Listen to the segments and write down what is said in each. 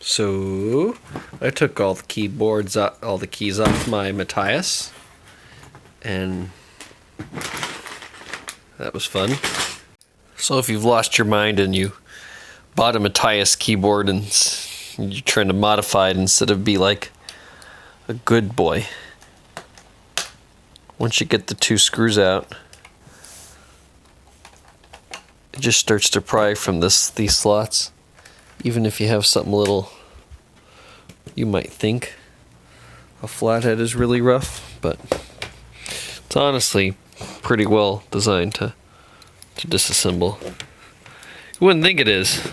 So I took all the keys off my Matias, and that was fun. So if you've lost your mind and you bought a Matias keyboard and you're trying to modify it instead of be like a good boy, once you get the two screws out, it just starts to pry from these slots. Even if you have something little, you might think a flathead is really rough, but it's honestly pretty well designed to disassemble. You wouldn't think it is.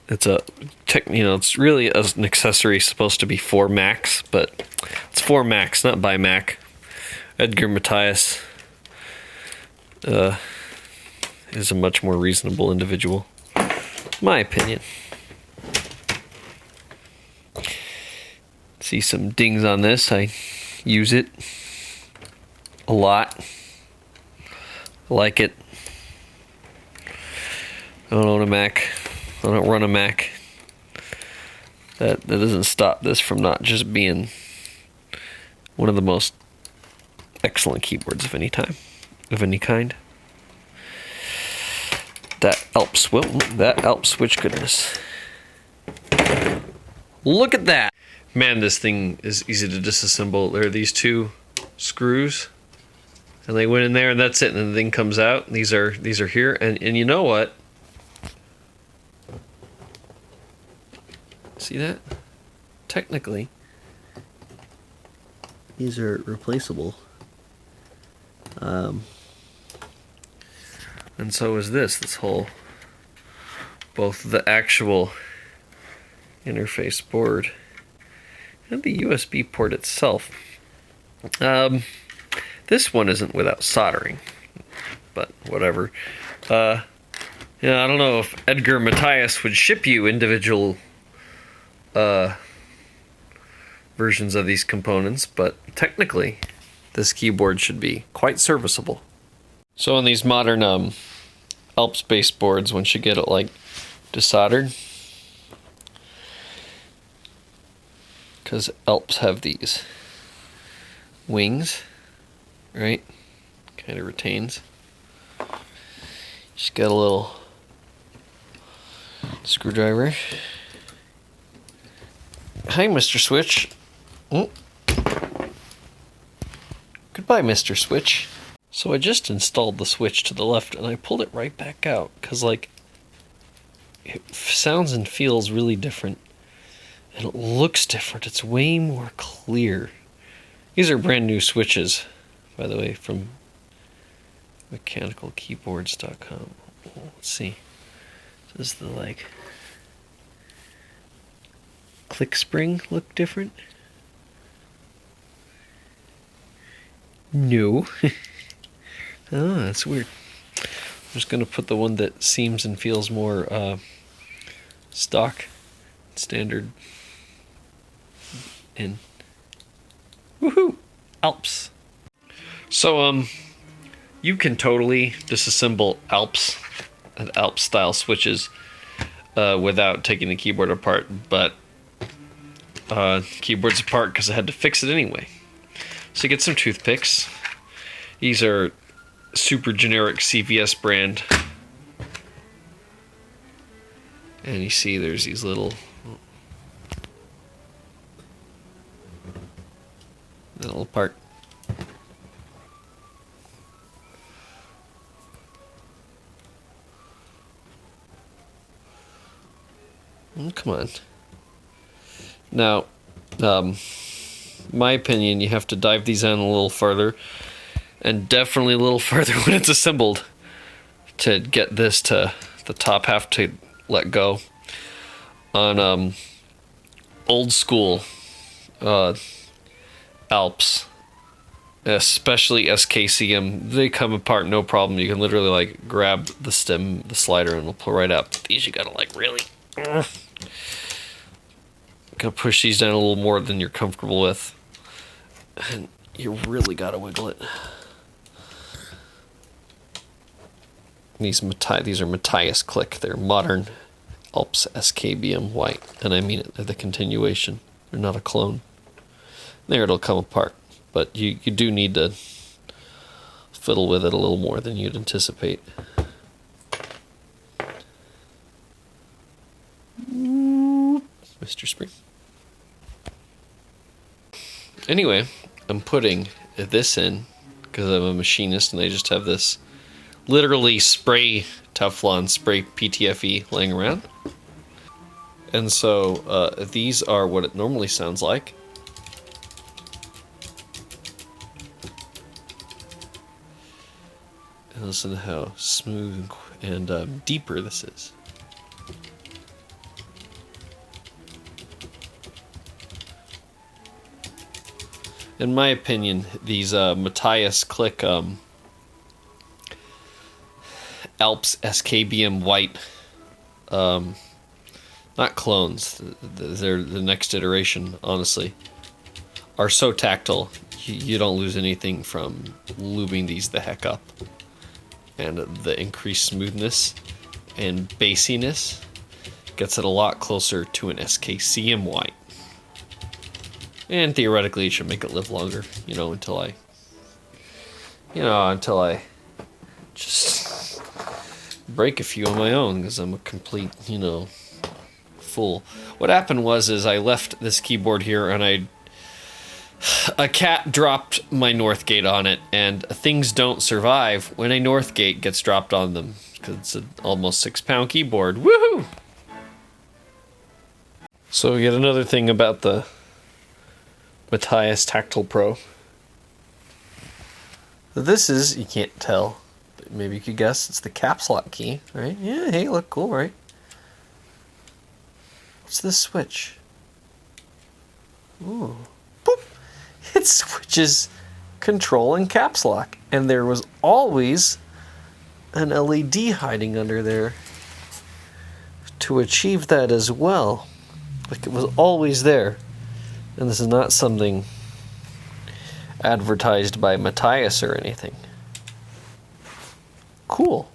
It's it's really an accessory supposed to be for Macs, but it's for Macs, not by Mac. Edgar Matias is a much more reasonable individual. My opinion. See some dings on this. I use it a lot. I like it. I don't own a Mac. I don't run a Mac. That doesn't stop this from not just being one of the most excellent keyboards of any kind. That helps. Well, that helps. Which goodness. Look at that. Man, this thing is easy to disassemble. There are these two screws, and they went in there, and that's it. And the thing comes out. These are here, and you know what? See that? Technically, these are replaceable. And so is this whole, both the actual interface board and the USB port itself. This one isn't without soldering, but whatever. I don't know if Edgar Matias would ship you individual versions of these components, but technically this keyboard should be quite serviceable. So on these modern Alps based boards, once you get it like desoldered, because Alps have these wings, right? Kind of retains. Just got a little screwdriver. Hi, Mr. Switch. Oh. Goodbye, Mr. Switch. So I just installed the switch to the left, and I pulled it right back out, because like, it sounds and feels really different, and it looks different. It's way more clear. These are brand new switches, by the way, from mechanicalkeyboards.com. Let's see. Does the like click spring look different? No. Oh, that's weird. I'm just going to put the one that seems and feels more stock, standard in. Woohoo! Alps. So, you can totally disassemble Alps and Alps style switches without taking the keyboard apart, but keyboard's apart because I had to fix it anyway. So you get some toothpicks. These are super generic CVS brand, and you see there's these little part. Come on. Now, my opinion, you have to dive these in a little further, and definitely a little further when it's assembled, to get this to the top half to let go. On old school Alps, especially SKCM, they come apart no problem. You can literally like grab the stem, the slider, and it'll pull right out. But these you gotta like really gotta push these down a little more than you're comfortable with, and you really gotta wiggle it. These are Matias Click. They're modern Alps SKBM white, and I mean it, they're the continuation. They're not a clone. There, it'll come apart, but you do need to fiddle with it a little more than you'd anticipate. Mr. Spring. Anyway, I'm putting this in because I'm a machinist and I just have this literally spray Teflon, spray PTFE laying around. And so these are what it normally sounds like. And listen to how smooth and deeper this is. In my opinion, these Matias Click Alps SKBM white, not clones, they're the next iteration, honestly, are so tactile. You don't lose anything from lubing these the heck up. And the increased smoothness and bassiness gets it a lot closer to an SKCM white. And theoretically, it should make it live longer, until I just break a few on my own, because I'm a complete, fool. What happened was I left this keyboard here, and a cat dropped my Northgate on it, and things don't survive when a Northgate gets dropped on them, because it's an almost 6-pound keyboard. Woohoo! So yet another thing about the Matias TactilePro. This is, you can't tell, but maybe you could guess, it's the Caps Lock key, right? Yeah, hey, look cool, right? What's this switch? Ooh. Boop! It switches Control and Caps Lock, and there was always an LED hiding under there to achieve that as well. Like, it was always there. And this is not something advertised by Matias or anything. Cool.